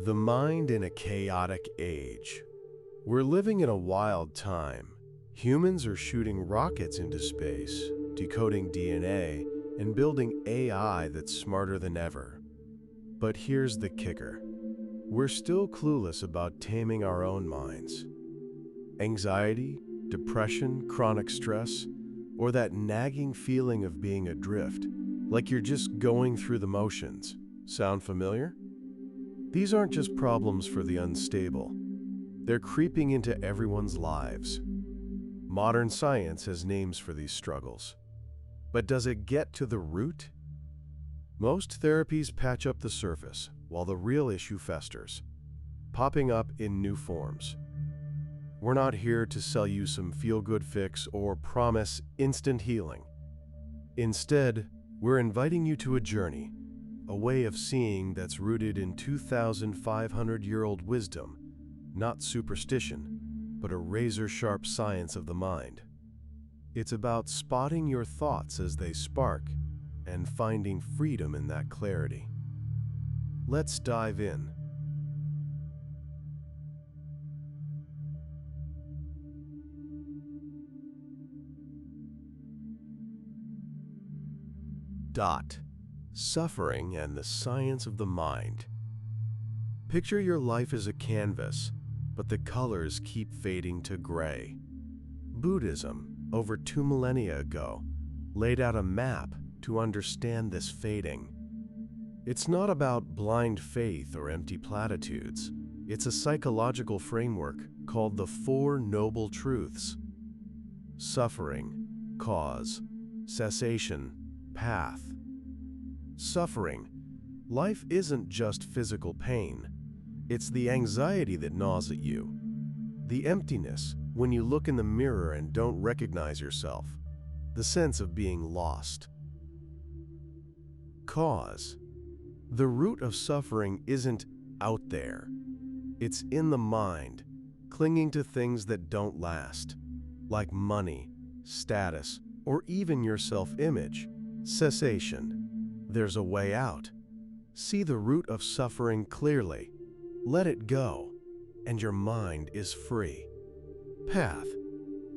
The mind in a chaotic age. We're living in a wild time. Humans are shooting rockets into space, decoding DNA, and building AI that's smarter than ever. But here's the kicker. We're still clueless about taming our own minds. Anxiety, depression, chronic stress, or that nagging feeling of being adrift, like you're just going through the motions. Sound familiar? These aren't just problems for the unstable. They're creeping into everyone's lives. Modern science has names for these struggles. But does it get to the root? Most therapies patch up the surface, while the real issue festers, popping up in new forms. We're not here to sell you some feel-good fix or promise instant healing. Instead, we're inviting you to a journey, a way of seeing that's rooted in 2,500-year-old wisdom, not superstition, but a razor-sharp science of the mind. It's about spotting your thoughts as they spark and finding freedom in that clarity. Let's dive in. Suffering and the science of the mind. Picture your life as a canvas, but the colors keep fading to gray. Buddhism, over 2 millennia ago, laid out a map to understand this fading. It's not about blind faith or empty platitudes. It's a psychological framework called the Four Noble Truths. Suffering, cause, cessation, path. Suffering. Life isn't just physical pain. It's the anxiety that gnaws at you. The emptiness when you look in the mirror and don't recognize yourself. The sense of being lost. Cause. The root of suffering isn't out there. It's in the mind, clinging to things that don't last, like money, status, or even your self-image. Cessation. There's a way out. See the root of suffering clearly. Let it go, and your mind is free. Path.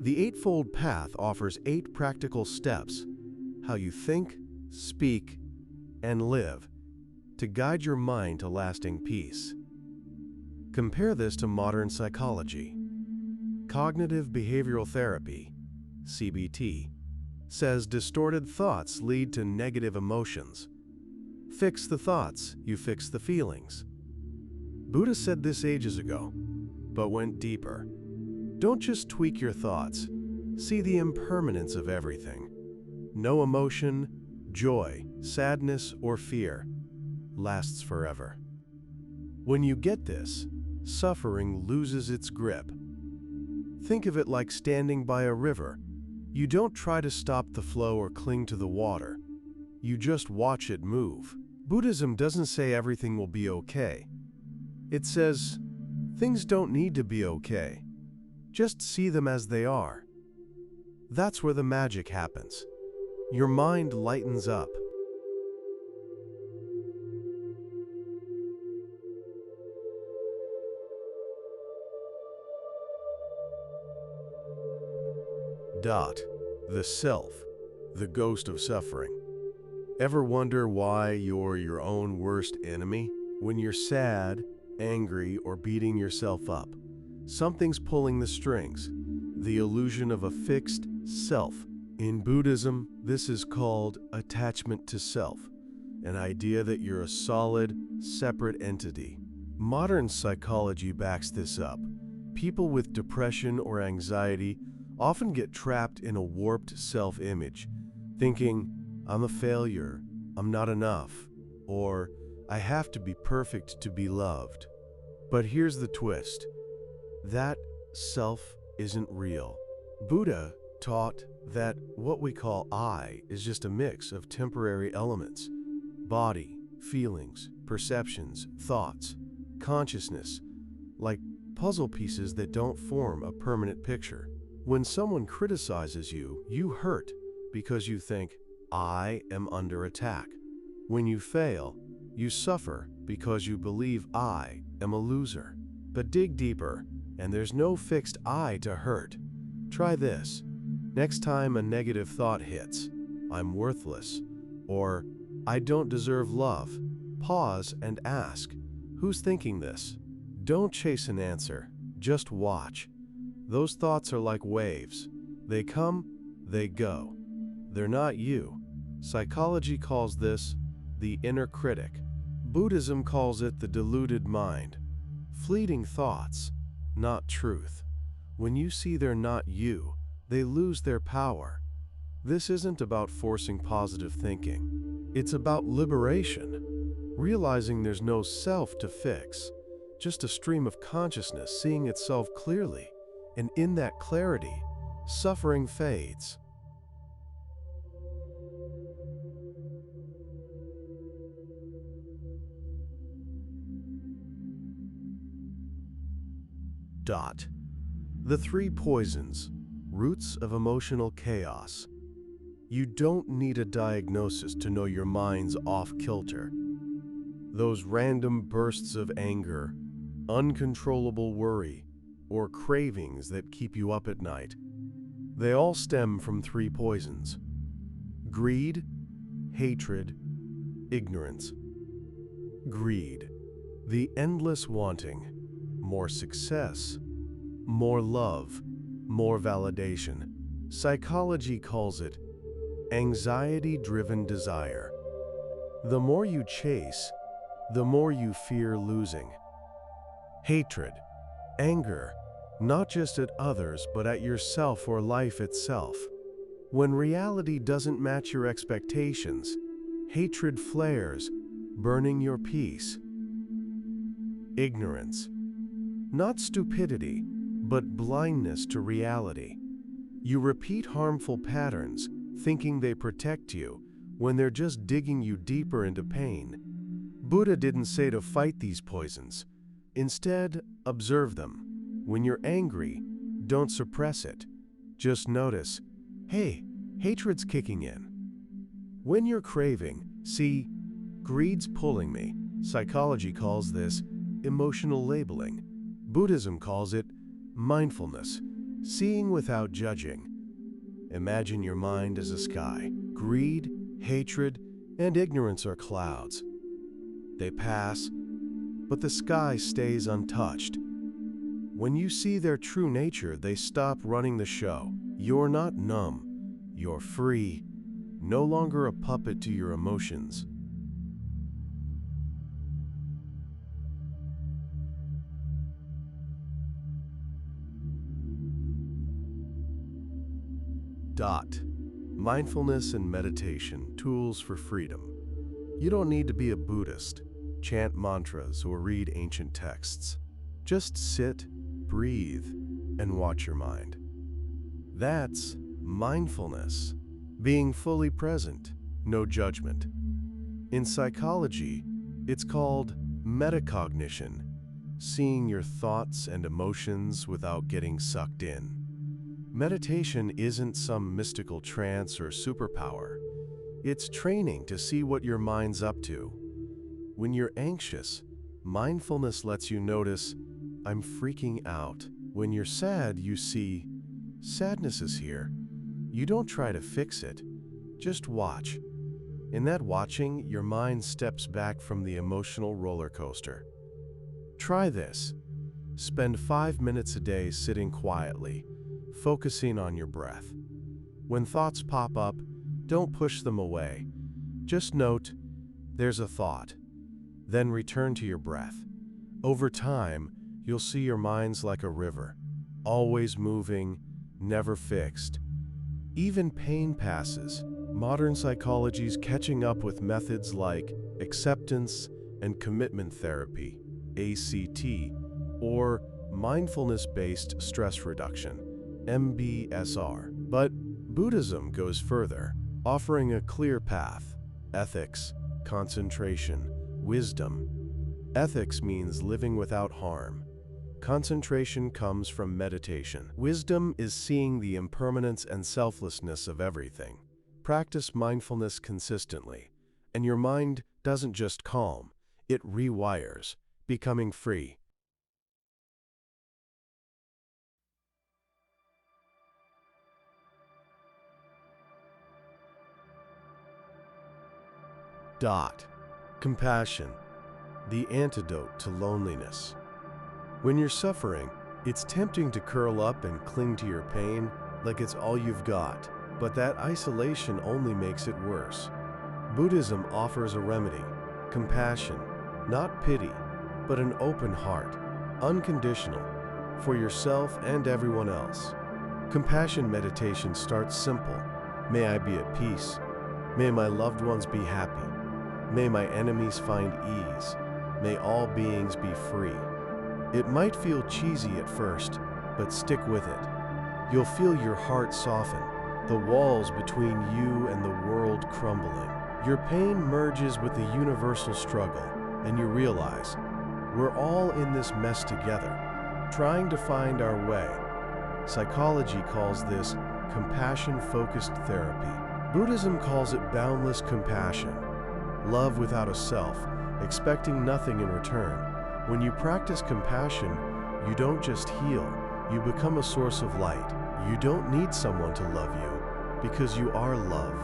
The Eightfold Path offers 8 practical steps, how you think, speak, and live, to guide your mind to lasting peace. Compare this to modern psychology. Cognitive behavioral therapy, CBT, says distorted thoughts lead to negative emotions. Fix the thoughts, you fix the feelings. Buddha said this ages ago, but went deeper. Don't just tweak your thoughts. See the impermanence of everything. No emotion, joy, sadness, or fear lasts forever. When you get this, suffering loses its grip. Think of it like standing by a river. You don't try to stop the flow or cling to the water. You just watch it move. Buddhism doesn't say everything will be okay. It says, things don't need to be okay. Just see them as they are. That's where the magic happens. Your mind lightens up. The self, the ghost of suffering. Ever wonder why you're your own worst enemy? When you're sad, angry, or beating yourself up, something's pulling the strings. The illusion of a fixed self. In Buddhism, this is called attachment to self, an idea that you're a solid, separate entity. Modern psychology backs this up. People with depression or anxiety often get trapped in a warped self-image, thinking, I'm a failure, I'm not enough, or I have to be perfect to be loved. But here's the twist. That self isn't real. Buddha taught that what we call I is just a mix of temporary elements: body, feelings, perceptions, thoughts, consciousness, like puzzle pieces that don't form a permanent picture. When someone criticizes you, you hurt because you think, I am under attack. When you fail, You suffer because you believe I am a loser. But dig deeper, and there's no fixed I to hurt. Try this. Next time a negative thought hits, I'm worthless, or I don't deserve love, pause and ask, who's thinking this? Don't chase an answer, just watch. Those thoughts are like waves. They come, they go. They're not you. Psychology calls this the inner critic. Buddhism calls it the deluded mind. Fleeting thoughts, not truth. When you see they're not you, they lose their power. This isn't about forcing positive thinking. It's about liberation, realizing there's no self to fix, just a stream of consciousness seeing itself clearly, and in that clarity, suffering fades. The 3 poisons, roots of emotional chaos. You don't need a diagnosis to know your mind's off kilter. Those random bursts of anger, uncontrollable worry, or cravings that keep you up at night, they all stem from 3 poisons: greed, hatred, ignorance. Greed, the endless wanting, more success, more love, more validation. Psychology calls it anxiety-driven desire. The more you chase, the more you fear losing. Hatred, anger, not just at others but at yourself or life itself. When reality doesn't match your expectations, hatred flares, burning your peace. Ignorance, not stupidity, but blindness to reality. You repeat harmful patterns, thinking they protect you, when they're just digging you deeper into pain. Buddha didn't say to fight these poisons. Instead, observe them. When you're angry, don't suppress it. Just notice, hey, hatred's kicking in. When you're craving, see, greed's pulling me. Psychology calls this emotional labeling. Buddhism calls it mindfulness, seeing without judging. Imagine your mind as a sky. Greed, hatred, and ignorance are clouds. They pass, but the sky stays untouched. When you see their true nature, they stop running the show. You're not numb. You're free, no longer a puppet to your emotions. Mindfulness and meditation, tools for freedom. You don't need to be a Buddhist, chant mantras, or read ancient texts. Just sit, breathe, and watch your mind. That's mindfulness, being fully present, no judgment. In psychology, it's called metacognition, seeing your thoughts and emotions without getting sucked in. Meditation isn't some mystical trance or superpower. It's training to see what your mind's up to. When you're anxious, mindfulness lets you notice, I'm freaking out. When you're sad, you see, sadness is here. You don't try to fix it, just watch. In that watching, your mind steps back from the emotional roller coaster. Try this. Spend 5 minutes a day sitting quietly, focusing on your breath. When thoughts pop up, don't push them away. Just note, there's a thought. Then return to your breath. Over time, you'll see your mind's like a river, always moving, never fixed. Even pain passes. Modern psychology's catching up with methods like acceptance and commitment therapy, ACT, or mindfulness-based stress reduction, MBSR. But Buddhism goes further, offering a clear path: ethics, concentration, wisdom. Ethics means living without harm. Concentration comes from meditation. Wisdom is seeing the impermanence and selflessness of everything. Practice mindfulness consistently, and your mind doesn't just calm, it rewires, becoming free. Compassion, the antidote to loneliness. When you're suffering, it's tempting to curl up and cling to your pain like it's all you've got, but that isolation only makes it worse. Buddhism offers a remedy: compassion, not pity, but an open heart, unconditional, for yourself and everyone else. Compassion meditation starts simple. May I be at peace. May my loved ones be happy. May my enemies find ease. May all beings be free. It might feel cheesy at first, but stick with it. You'll feel your heart soften, the walls between you and the world crumbling. Your pain merges with the universal struggle, and you realize we're all in this mess together, trying to find our way. Psychology calls this compassion-focused therapy. Buddhism calls it boundless compassion, love without a self, expecting nothing in return. When you practice compassion, you don't just heal, you become a source of light. You don't need someone to love you, because you are love.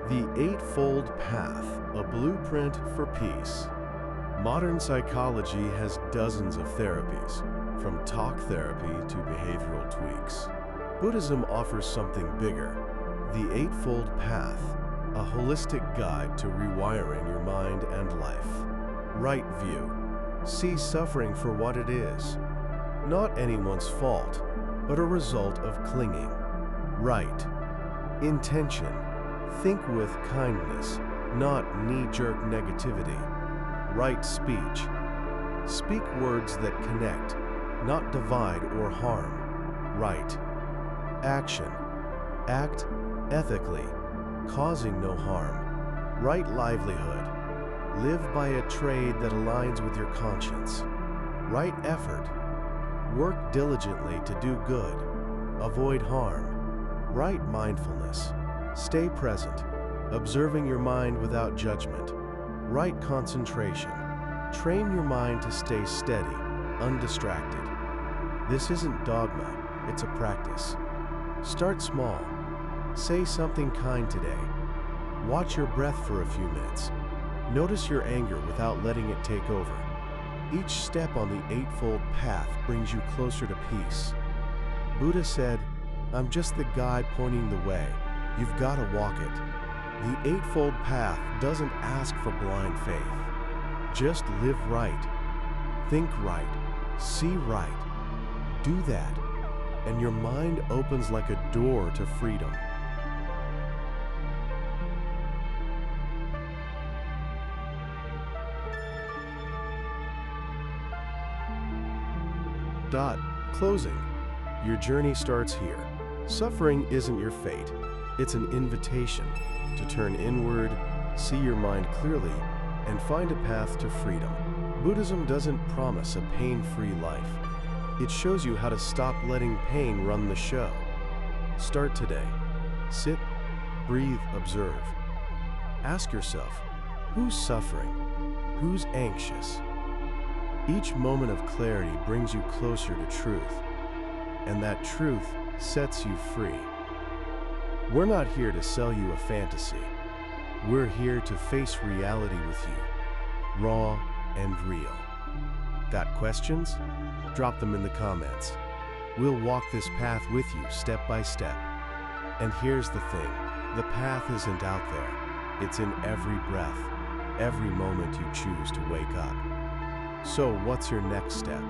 The Eightfold Path, a blueprint for peace. Modern psychology has dozens of therapies, from talk therapy to behavioral tweaks. Buddhism offers something bigger: the Eightfold Path, a holistic guide to rewiring your mind and life. Right view. See suffering for what it is. Not anyone's fault, but a result of clinging. Right. Intention. Think with kindness, not knee-jerk negativity. Right speech. Speak words that connect, not divide or harm. Right. Action. Act ethically, causing no harm. Right livelihood. Live by a trade that aligns with your conscience. Right effort. Work diligently to do good. Avoid harm. Right mindfulness. Stay present, observing your mind without judgment. Right concentration. Train your mind to stay steady, undistracted. This isn't dogma, it's a practice. Start small. Say something kind today. Watch your breath for a few minutes. Notice your anger without letting it take over. Each step on the Eightfold Path brings you closer to peace. Buddha said, "I'm just the guide pointing the way. You've got to walk it." The Eightfold Path doesn't ask for blind faith. Just live right, think right, see right. Do that, and your mind opens like a door to freedom. Closing. Your journey starts here. Suffering isn't your fate. It's an invitation to turn inward, see your mind clearly, and find a path to freedom. Buddhism doesn't promise a pain-free life. It shows you how to stop letting pain run the show. Start today. Sit, breathe, observe. Ask yourself, who's suffering? Who's anxious? Each moment of clarity brings you closer to truth, and that truth sets you free. We're not here to sell you a fantasy. We're here to face reality with you, raw and real. Got questions? Drop them in the comments. We'll walk this path with you step by step. And here's the thing, the path isn't out there. It's in every breath, every moment you choose to wake up. So what's your next step?